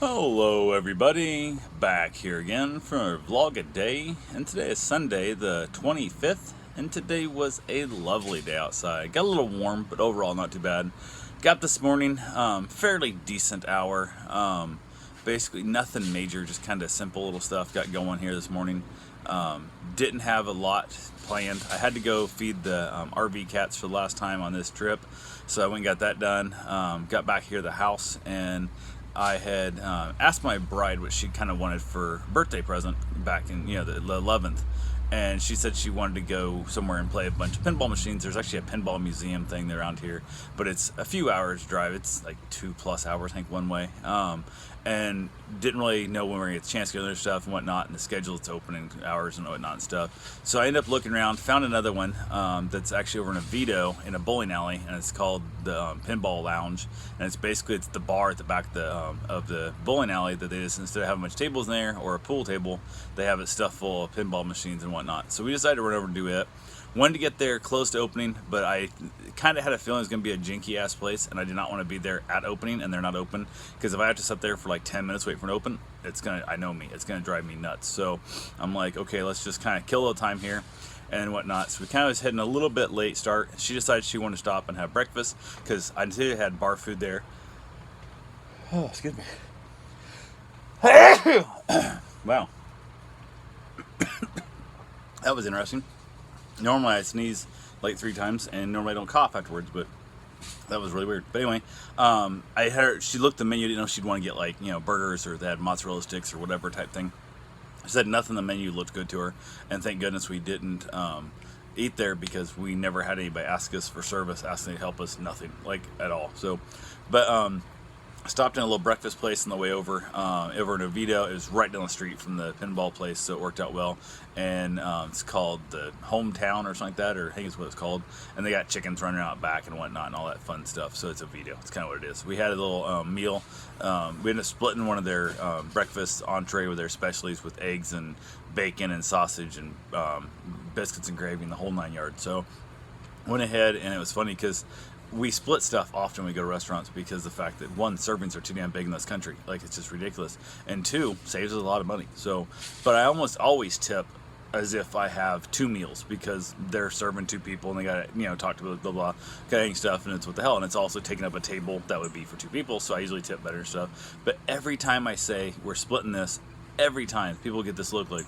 Hello everybody, back here again for a vlog a day, and today is Sunday the 25th, and today was a lovely day outside. Got a little warm, but overall not too bad. Got this morning, fairly decent hour, basically nothing major, just kind of simple little stuff got going here this morning. Didn't have a lot planned. I had to go feed the RV cats for the last time on this trip, so I went and got that done. Got back here to the house, and I had asked my bride what she kind of wanted for a birthday present back in the 11th, and she said she wanted to go somewhere and play a bunch of pinball machines. There's actually a pinball museum thing around here, but it's a few hours drive. It's like 2+ hours, I think, one way. And didn't really know when we were gonna get the chance to go to their stuff and whatnot, and the schedule, it's opening hours and whatnot and stuff. So I ended up looking around, found another one that's actually over in Oviedo in a bowling alley, and it's called the Pinball Lounge, and it's the bar at the back of the bowling alley that they just, instead of having a bunch of tables in there or a pool table, they have it stuffed full of pinball machines and whatnot. So we decided to run over and do it. Wanted to get there close to opening, but I kind of had a feeling it was going to be a janky ass place, and I did not want to be there at opening and they're not open, because if I have to sit there for like 10 minutes waiting for an open, I know me, it's gonna drive me nuts. So I'm like, okay, let's just kind of kill a little time here and whatnot. So we kind of was heading a little bit late start. She decided she wanted to stop and have breakfast, because I did had bar food there. Oh, excuse me. Wow. That was interesting. Normally I sneeze like 3 times, and normally I don't cough afterwards, but that was really weird. But anyway, I heard she looked at the menu, didn't know she'd want to get like burgers, or they had mozzarella sticks or whatever type thing. She said nothing on the menu looked good to her, and thank goodness we didn't eat there, because we never had anybody ask us for service, asking to help us, nothing like at all. So, but stopped in a little breakfast place on the way over in Oviedo. It was right down the street from the pinball place, so it worked out well. And it's called the Hometown or something like that, or I think it's what it's called. And they got chickens running out back and whatnot and all that fun stuff. So it's Oviedo. It's kind of what it is. We had a little meal. We ended up splitting one of their breakfast entree with their specialties, with eggs and bacon and sausage and biscuits and gravy and the whole 9 yards. So went ahead, and it was funny because we split stuff often when we go to restaurants, because the fact that, 1, servings are too damn big in this country, like it's just ridiculous, and 2, saves us a lot of money. So, but I almost always tip as if I have 2 meals, because they're serving 2 people and they got talk to blah blah kind of stuff, and it's what the hell, and it's also taking up a table that would be for 2 people, so I usually tip better and stuff. But every time I say we're splitting this, every time people get this look like,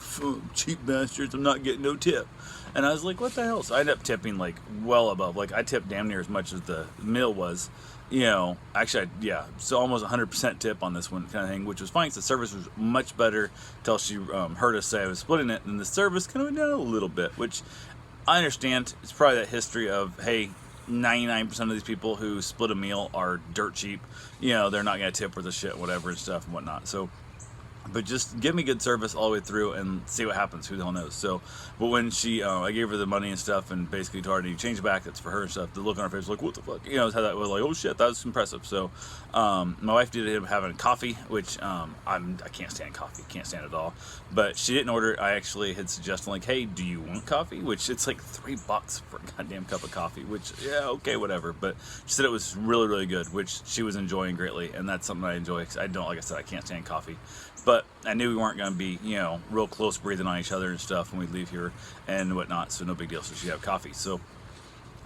cheap bastards, I'm not getting no tip. And I was like, what the hell? So I ended up tipping like well above, like I tipped damn near as much as the meal was, actually, so almost 100% tip on this one kind of thing, which was fine, because the service was much better until she heard us say I was splitting it, and the service kind of went down a little bit, which I understand. It's probably that history of, hey, 99% of these people who split a meal are dirt cheap, they're not going to tip worth a shit, whatever, and stuff and whatnot. So, but just give me good service all the way through and see what happens. Who the hell knows? So, but when I gave her the money and stuff, and basically told her to change back, that's for her and stuff, the look on her face was like, what the fuck? How that was like, oh shit, that was impressive. So, my wife did end up having coffee, which I can't stand coffee, can't stand it at all. But she didn't order. I actually had suggested, like, hey, do you want coffee? Which it's like $3 for a goddamn cup of coffee, which, yeah, okay, whatever. But she said it was really, really good, which she was enjoying greatly, and that's something I enjoy, because like I said, I can't stand coffee. But I knew we weren't going to be, real close breathing on each other and stuff when we leave here and whatnot, so no big deal. So she'd have coffee. So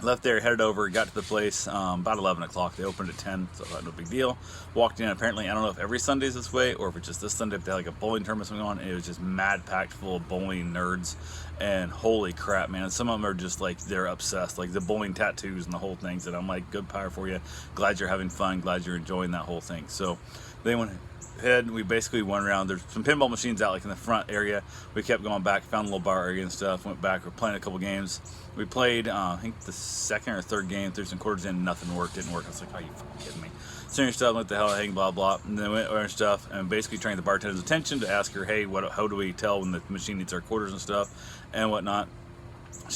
left there, headed over, got to the place about 11 o'clock. They opened at 10, so I thought no big deal. Walked in, apparently, I don't know if every Sunday's this way or if it's just this Sunday, but they had like a bowling tournament going on, and it was just mad packed full of bowling nerds. And holy crap, man, some of them are just like, they're obsessed, like the bowling tattoos and the whole thing. And I'm like, good power for you. Glad you're having fun. Glad you're enjoying that whole thing. So they went ahead, we basically went around. There's some pinball machines out like in the front area. We kept going back, found a little bar area and stuff, went back, we're playing a couple games. We played I think the 2nd or 3rd game, threw some quarters in, nothing worked, didn't work. I was like, oh, you fucking kidding me? Senior stuff, what the hell, hang, blah blah. And then went over and stuff, and basically trained the bartender's attention to ask her, hey, how do we tell when the machine needs our quarters and stuff and whatnot.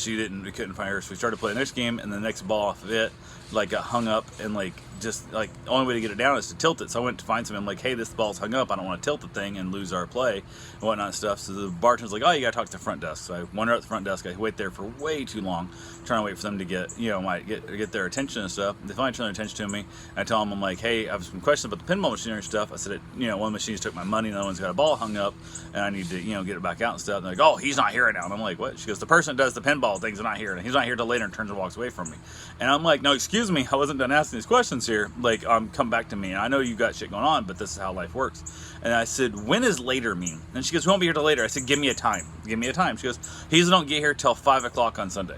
We couldn't find her, so we started playing the next game, and the next ball off of it, like got hung up, and like just like the only way to get it down is to tilt it. So I went to find something. I'm like, hey, this ball's hung up. I don't want to tilt the thing and lose our play and whatnot and stuff. So the bartender's like, oh, you gotta talk to the front desk. So I wander out the front desk. I wait there for way too long, trying to wait for them to get, you know, get their attention and stuff. They finally turn their attention to me. I tell them, I'm like, hey, I have some questions about the pinball machinery and stuff. I said, you know, one of the machines took my money, and the other one's got a ball hung up, and I need to, you know, get it back out and stuff. And they're like, oh, he's not here right now. And I'm like, what? She goes, the person that does the pinball things is not here, and he's not here till later, and turns and walks away from me. And I'm like, no, excuse me, I wasn't done asking these questions here. Like, come back to me. And I know you got shit going on, but this is how life works. And I said, when is later mean? And she goes, we won't be here till later. I said, give me a time. Give me a time. She goes, he don't get here till 5 o'clock on Sunday.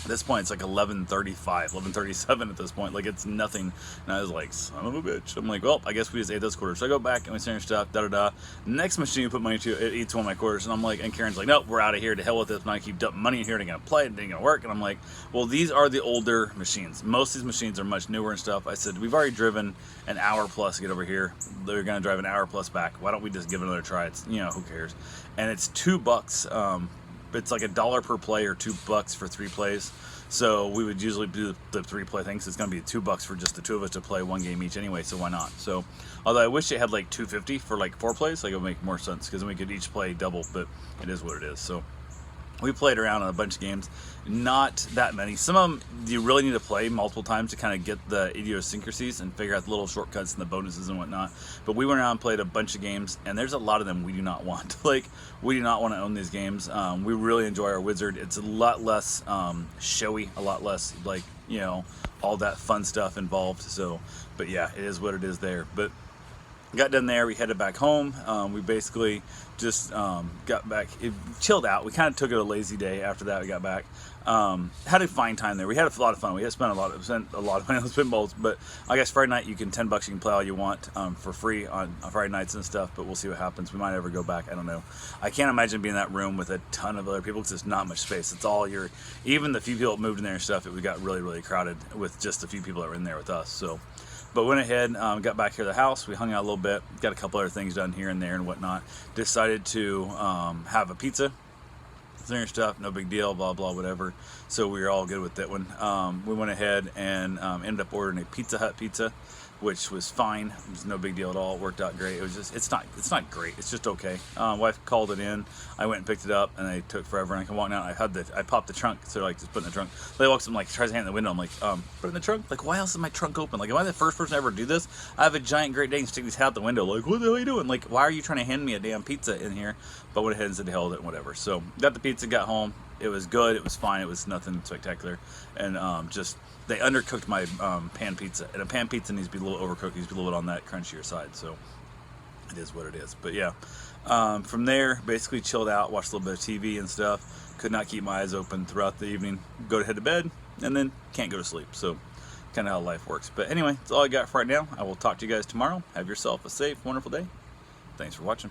At this point, it's like 11:35, 11:37 at this point. Like, it's nothing. And I was like, son of a bitch. I'm like, well, I guess we just ate those quarters. So I go back and we send her stuff, da-da-da. Next machine we put money to, it eats one of my quarters. And I'm like, and Karen's like, nope, we're out of here. To hell with this. And I keep dumping money in here. It ain't going to play. It ain't going to work. And I'm like, well, these are the older machines. Most of these machines are much newer and stuff. I said, we've already driven an hour plus to get over here. They're going to drive an hour plus back. Why don't we just give it another try? It's, you know, who cares? And it's $2. It's like $1 per play or $2 for 3 plays. So we would usually do the 3 play thing. So it's going to be $2 for just the 2 of us to play 1 game each anyway. So why not? So, although I wish it had like $2.50 for like 4 plays, like it would make more sense because then we could each play double. But it is what it is. So we played around on a bunch of games, not that many. Some of them you really need to play multiple times to kind of get the idiosyncrasies and figure out the little shortcuts and the bonuses and whatnot. But we went around and played a bunch of games, and there's a lot of them we do not want. Like, we do not want to own these games. We really enjoy our Wizard. It's a lot less showy, a lot less, like, you know, all that fun stuff involved. So, but yeah, it is what it is there. But got done there, we headed back home. We basically just got back, chilled out. We kind of took it a lazy day after that. We got back. Had a fine time there. We had a lot of fun. We had spent a lot of money on those pinballs. But I guess Friday night, you can $10 you can play all you want for free on Friday nights and stuff. But we'll see what happens. We might ever go back. I don't know. I can't imagine being in that room with a ton of other people because there's not much space. It's all even the few people that moved in there and stuff. We got really, really crowded with just a few people that were in there with us. So. But went ahead, got back here to the house. We hung out a little bit, got a couple other things done here and there and whatnot. Decided to have a pizza, stuff, no big deal, blah, blah, whatever. So we were all good with that one. We went ahead and ended up ordering a Pizza Hut pizza, which was fine. It was no big deal at all. It worked out great. It was just, it's not great. It's just okay. Wife called it in. I went and picked it up, and they took forever. And I come walking out. I popped the trunk, so like just put it in the trunk. They walks up and like tries to hand it in the window. I'm like, put it in the trunk. Like, why else is my trunk open? Like, am I the first person to ever do this? I have a giant Great Dane stick these out the window. Like, what the hell are you doing? Like, why are you trying to hand me a damn pizza in here? But went ahead and said they held it and whatever. So got the pizza, got home. It was good. It was fine. It was nothing spectacular, and just. They undercooked my pan pizza, and a pan pizza needs to be a little overcooked. It needs to be a little bit on that crunchier side, so it is what it is. But yeah, from there, basically chilled out, watched a little bit of TV and stuff. Could not keep my eyes open throughout the evening. Go to head to bed, and then can't go to sleep. So kind of how life works. But anyway, that's all I got for right now. I will talk to you guys tomorrow. Have yourself a safe, wonderful day. Thanks for watching.